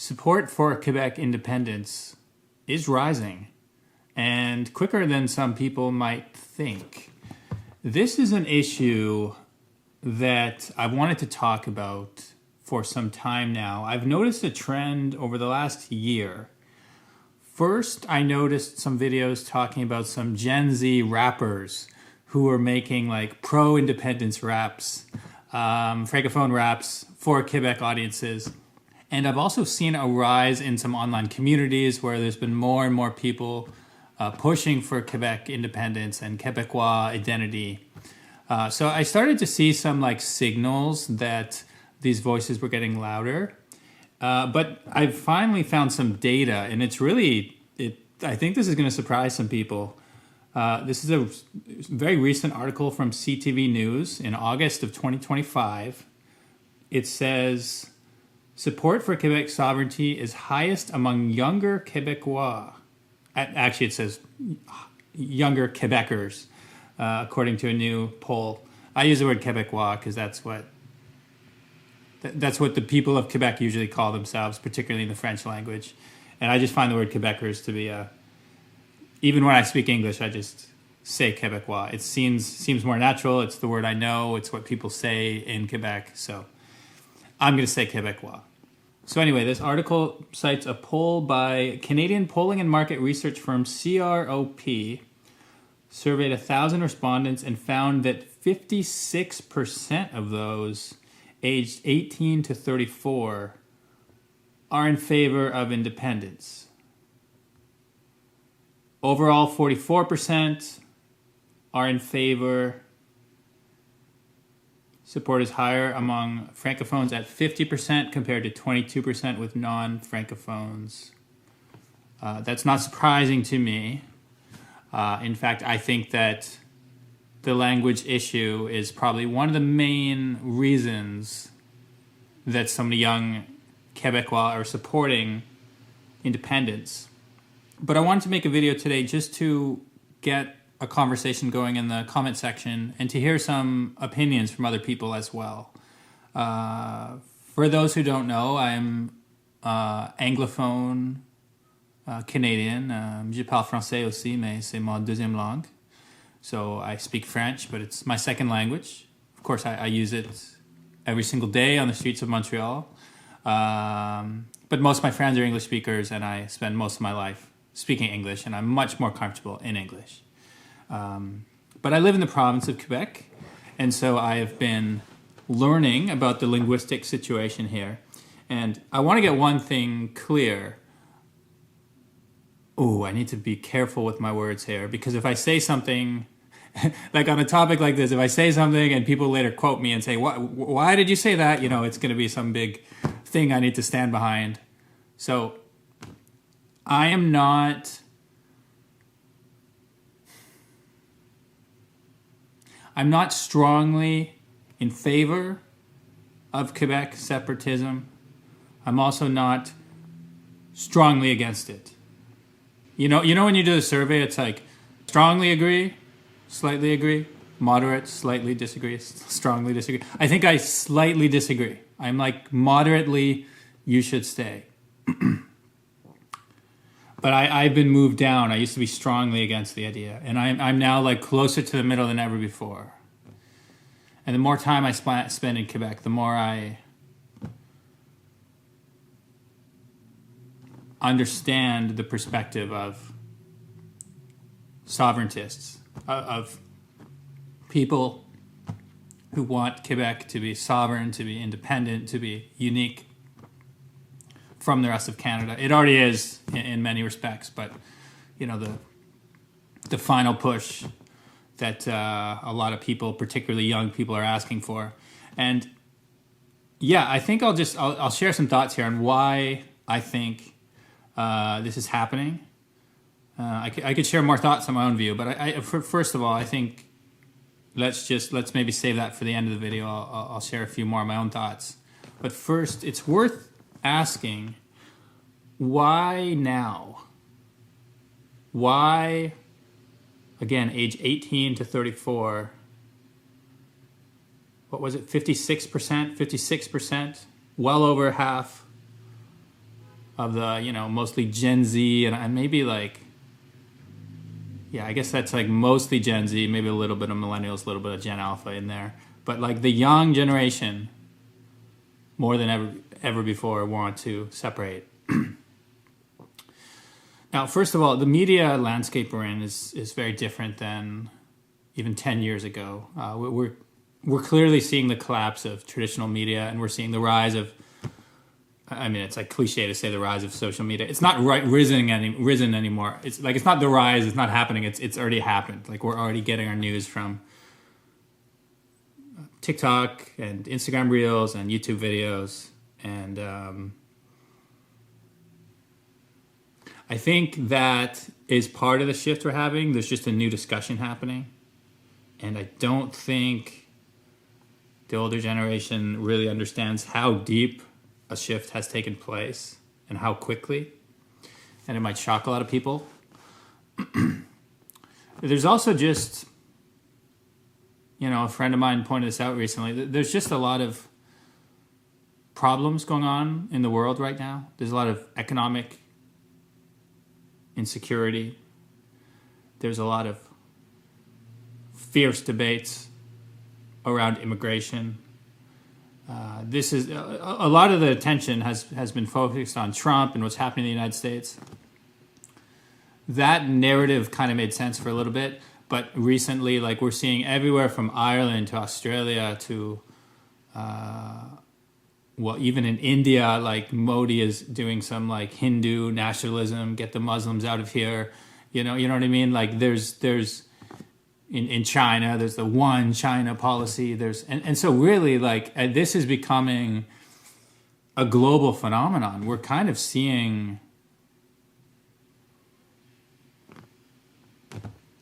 Support for Quebec independence is rising, and quicker than some people might think. This is an issue that I've wanted to talk about for some time now. I've noticed a trend over the last year. First, I noticed some videos talking about some Gen Z rappers who were making like pro-independence raps, francophone raps for Quebec audiences. And I've also seen a rise in some online communities where there's been more and more people pushing for Quebec independence and Quebecois identity. So I started to see some like signals that these voices were getting louder. But I've finally found some data, and it's really, I think this is going to surprise some people. This is a very recent article from CTV News in August of 2025. It says, support for Quebec sovereignty is highest among younger Quebecois. Actually, it says younger Quebecers, according to a new poll. I use the word Quebecois because that's what the people of Quebec usually call themselves, particularly in the French language. And I just find the word Quebecers to be even when I speak English, I just say Quebecois. It seems more natural. It's the word I know. It's what people say in Quebec. So I'm going to say Quebecois. So anyway, this article cites a poll by Canadian polling and market research firm CROP, surveyed 1,000 respondents and found that 56% of those aged 18 to 34 are in favor of independence. Overall, 44% are in favor. Support is higher among francophones at 50% compared to 22% with non-francophones. That's not surprising to me. In fact, I think that the language issue is probably one of the main reasons that so many young Quebecois are supporting independence. But I wanted to make a video today just to get a conversation going in the comment section and to hear some opinions from other people as well. For those who don't know, I'm anglophone Canadian. Je parle français aussi, mais c'est ma deuxième langue. So I speak French, but it's my second language. Of course, I use it every single day on the streets of Montreal. But most of my friends are English speakers, and I spend most of my life speaking English, and I'm much more comfortable in English. But I live in the province of Quebec, and so I have been learning about the linguistic situation here. And I want to get one thing clear. Oh, I need to be careful with my words here, because if I say something, like on a topic like this, if I say something and people later quote me and say, why did you say that? You know, it's going to be some big thing I need to stand behind. So I'm not strongly in favor of Quebec separatism. I'm also not strongly against it. You know when you do the survey, it's like strongly agree, slightly agree, moderate, slightly disagree, strongly disagree. I think I slightly disagree. I'm like moderately, you should stay. But I've been moved down. I used to be strongly against the idea. And I'm now like closer to the middle than ever before. And the more time I spend in Quebec, the more I understand the perspective of sovereigntists, of people who want Quebec to be sovereign, to be independent, to be unique from the rest of Canada. It already is in many respects, but you know, the final push that a lot of people, particularly young people, are asking for. And yeah, I think I'll share some thoughts here on why I think this is happening. I could share more thoughts on my own view, but first of all, I think let's maybe save that for the end of the video. I'll share a few more of my own thoughts. But first, it's worth asking, why now? Why, again, age 18 to 34, what was it, 56%? 56%, well over half of the, mostly Gen Z and maybe like, yeah, I guess that's like mostly Gen Z, maybe a little bit of millennials, a little bit of Gen Alpha in there. But like the young generation, more than ever before, want to separate. Now, first of all, the media landscape we're in is very different than even 10 years ago. We're clearly seeing the collapse of traditional media, and we're seeing the rise of, I mean, it's like cliche to say the rise of social media. It's not risen anymore. It's like, it's not the rise, it's not happening. It's already happened. Like, we're already getting our news from TikTok and Instagram Reels and YouTube videos. And I think that is part of the shift we're having. There's just a new discussion happening. And I don't think the older generation really understands how deep a shift has taken place and how quickly. And it might shock a lot of people. There's also just, a friend of mine pointed this out recently. There's just a lot of problems going on in the world right now. There's a lot of economic insecurity. There's a lot of fierce debates around immigration. This is a lot of the attention has been focused on Trump and what's happening in the United States. That narrative kind of made sense for a little bit, but recently, like, we're seeing everywhere from Ireland to Australia to, even in India, like Modi is doing some like Hindu nationalism, get the Muslims out of here. You know what I mean? Like there's in China, there's the one China policy. And so really, like, this is becoming a global phenomenon. We're kind of seeing,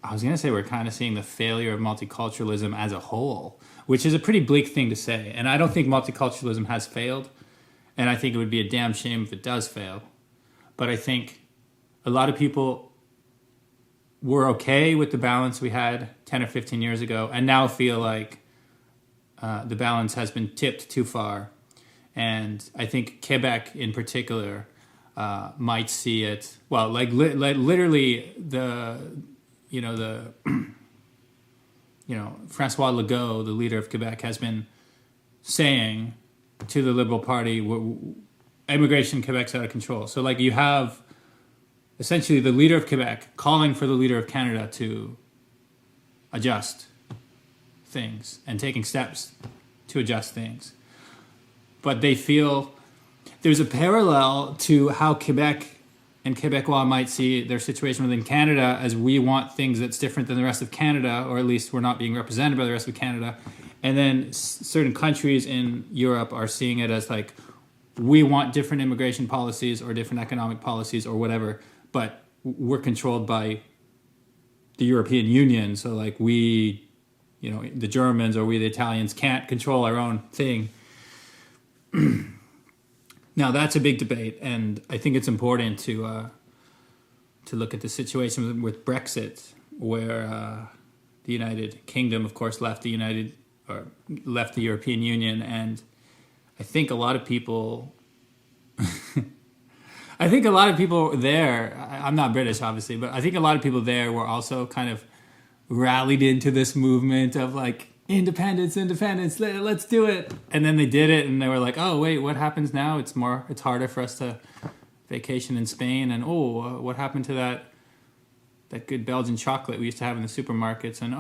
we're kind of seeing the failure of multiculturalism as a whole, which is a pretty bleak thing to say. And I don't think multiculturalism has failed. And I think it would be a damn shame if it does fail. But I think a lot of people were okay with the balance we had 10 or 15 years ago and now feel like the balance has been tipped too far. And I think Quebec in particular might see it, well, like literally Francois Legault, the leader of Quebec, has been saying to the Liberal Party, immigration in Quebec's out of control. So like you have essentially the leader of Quebec calling for the leader of Canada to adjust things and taking steps to adjust things. But they feel there's a parallel to how Quebec and Quebecois might see their situation within Canada as we want things that's different than the rest of Canada, or at least we're not being represented by the rest of Canada. And then certain countries in Europe are seeing it as like, we want different immigration policies or different economic policies or whatever, but we're controlled by the European Union. So like we, the Germans or we the Italians can't control our own thing. Now that's a big debate, and I think it's important to look at the situation with Brexit, where the United Kingdom, of course, left the European Union, and I think a lot of people, there. I'm not British, obviously, but I think a lot of people there were also kind of rallied into this movement of like, independence, let's do it. And then they did it and they were like, oh wait, what happens now? It's harder for us to vacation in Spain, and what happened to that good Belgian chocolate we used to have in the supermarkets, and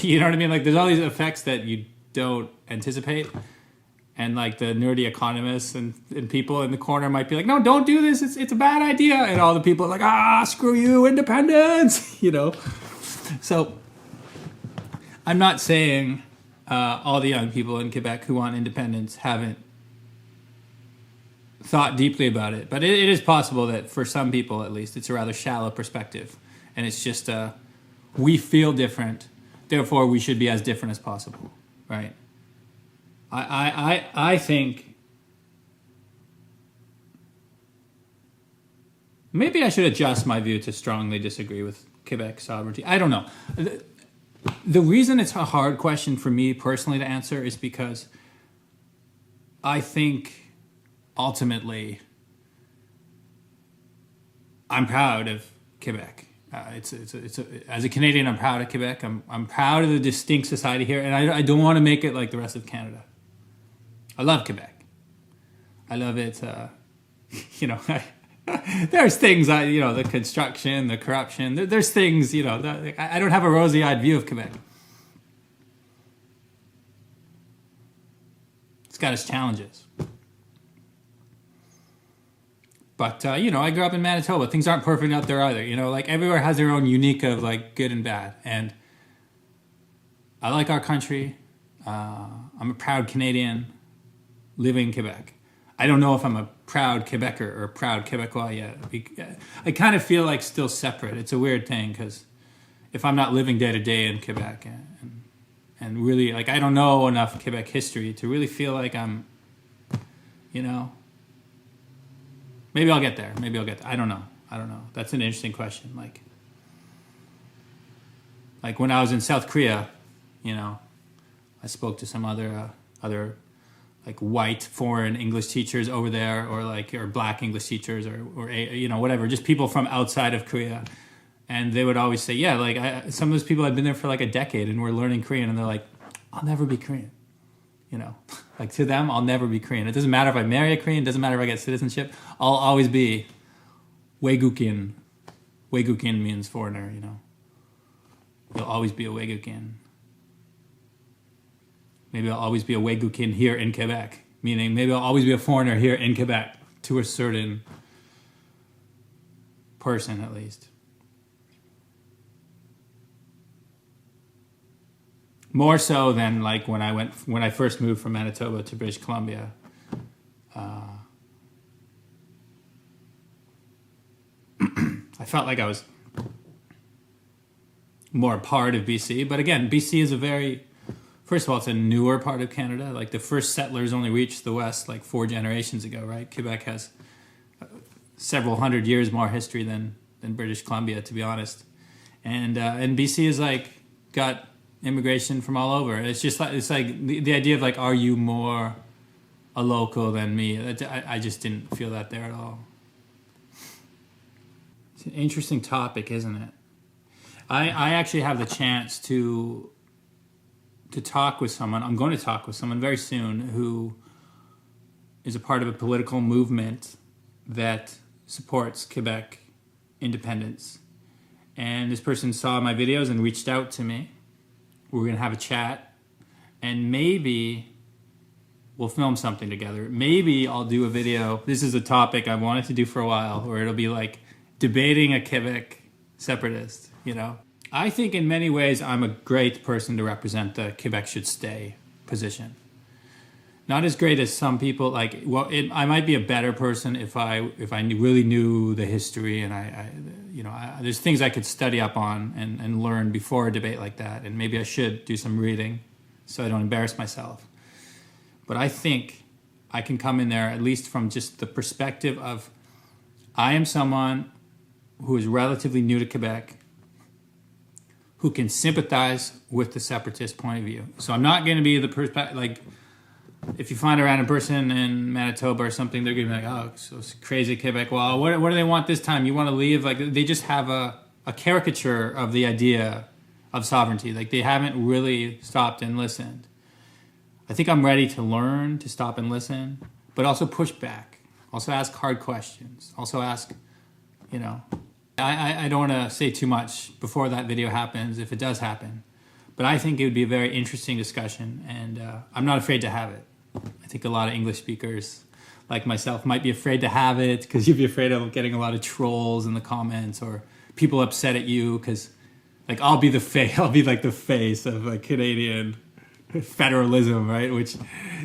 you know what I mean? Like there's all these effects that you don't anticipate, and like the nerdy economists and people in the corner might be like, no, don't do this, it's a bad idea, and all the people are like, screw you, independence. So I'm not saying all the young people in Quebec who want independence haven't thought deeply about it. But it is possible that for some people, at least, it's a rather shallow perspective. And it's just, we feel different, therefore we should be as different as possible, right? I think maybe I should adjust my view to strongly disagree with Quebec sovereignty. I don't know. The reason it's a hard question for me personally to answer is because I think ultimately I'm proud of Quebec. As a Canadian, I'm proud of Quebec. I'm proud of the distinct society here, and I don't want to make it like the rest of Canada. I love Quebec. I love it. There's things, the construction, the corruption. There's things, I don't have a rosy-eyed view of Quebec. It's got its challenges. But, I grew up in Manitoba. Things aren't perfect out there either. Everywhere has their own unique of, good and bad. And I like our country. I'm a proud Canadian living in Quebec. I don't know if I'm a proud Quebecer or a proud Quebecois yet. I kind of feel like still separate. It's a weird thing because if I'm not living day to day in Quebec and really, I don't know enough Quebec history to really feel like I'm, maybe I'll get there. I don't know. That's an interesting question. Like when I was in South Korea, I spoke to some other white foreign English teachers over there, or black English teachers, or whatever, just people from outside of Korea, and they would always say, some of those people had been there for a decade and were learning Korean, and they're like, I'll never be Korean. To them, I'll never be Korean. It doesn't matter if I marry a Korean. It doesn't matter if I get citizenship. I'll always be Weigukin. Weigukin means foreigner, You'll always be a Weigukin. Maybe I'll always be a Weigukin here in Quebec. Meaning maybe I'll always be a foreigner here in Quebec to a certain person at least. More so than when I first moved from Manitoba to British Columbia. I felt like I was more a part of BC. But again, BC is first of all, it's a newer part of Canada. The first settlers only reached the West 4 generations ago, right? Quebec has several hundred years more history than British Columbia, to be honest. And BC is got immigration from all over. It's just the idea of are you more a local than me? I just didn't feel that there at all. It's an interesting topic, isn't it? I actually have the chance to talk with someone. I'm going to talk with someone very soon who is a part of a political movement that supports Quebec independence. And this person saw my videos and reached out to me. We're going to have a chat, and maybe we'll film something together. Maybe I'll do a video. This is a topic I wanted to do for a while, where it'll be debating a Quebec separatist, I think in many ways I'm a great person to represent the Quebec should stay position. Not as great as some people. I might be a better person if I really knew the history, and there's things I could study up on and learn before a debate like that, and maybe I should do some reading so I don't embarrass myself. But I think I can come in there at least from just the perspective of I am someone who is relatively new to Quebec, who can sympathize with the separatist point of view. So I'm not going to be the perspective, if you find a random person in Manitoba or something, they're going to be oh, so crazy Quebec. Well, what do they want this time? You want to leave? They just have a caricature of the idea of sovereignty. They haven't really stopped and listened. I think I'm ready to learn, to stop and listen, but also push back. Also ask hard questions. Also ask, I don't want to say too much before that video happens, if it does happen. But I think it would be a very interesting discussion, and I'm not afraid to have it. I think a lot of English speakers like myself might be afraid to have it because you'd be afraid of getting a lot of trolls in the comments or people upset at you because I'll be the face of Canadian federalism, right? Which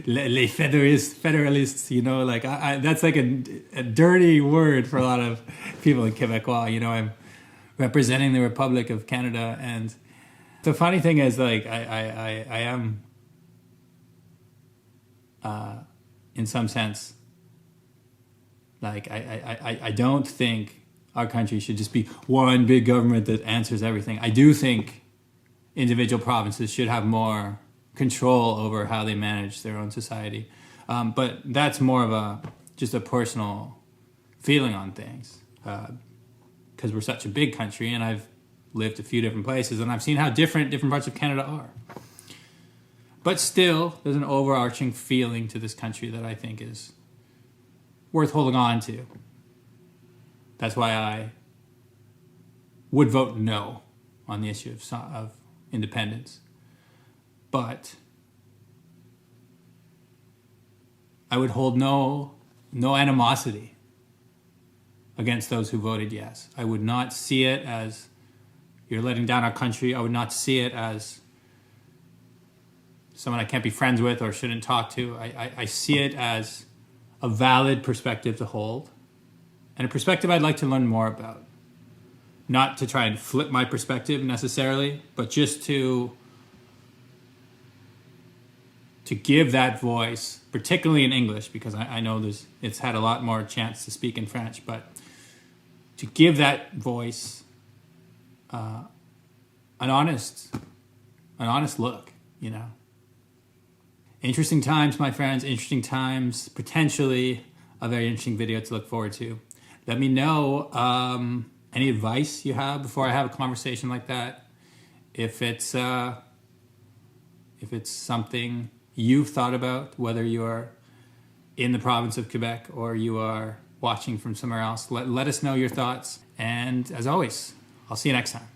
les federalists, that's a dirty word for a lot of people in Quebecois. I'm representing the Republic of Canada, and the funny thing is I am in some sense I don't think our country should just be one big government that answers everything. I do think individual provinces should have more control over how they manage their own society. But that's more of just a personal feeling on things. because we're such a big country, and I've lived a few different places, and I've seen how different parts of Canada are. But still, there's an overarching feeling to this country that I think is worth holding on to. That's why I would vote no on the issue of independence. But I would hold no animosity against those who voted yes. I would not see it as you're letting down our country. I would not see it as someone I can't be friends with or shouldn't talk to. I see it as a valid perspective to hold, and a perspective I'd like to learn more about. Not to try and flip my perspective necessarily, but just to give that voice, particularly in English, because I know it's had a lot more chance to speak in French, but to give that voice an honest look, you know. Interesting times, my friends, interesting times, potentially a very interesting video to look forward to. Let me know any advice you have before I have a conversation like that. If it's something you've thought about, whether you're in the province of Quebec or you are watching from somewhere else, let us know your thoughts. And as always, I'll see you next time.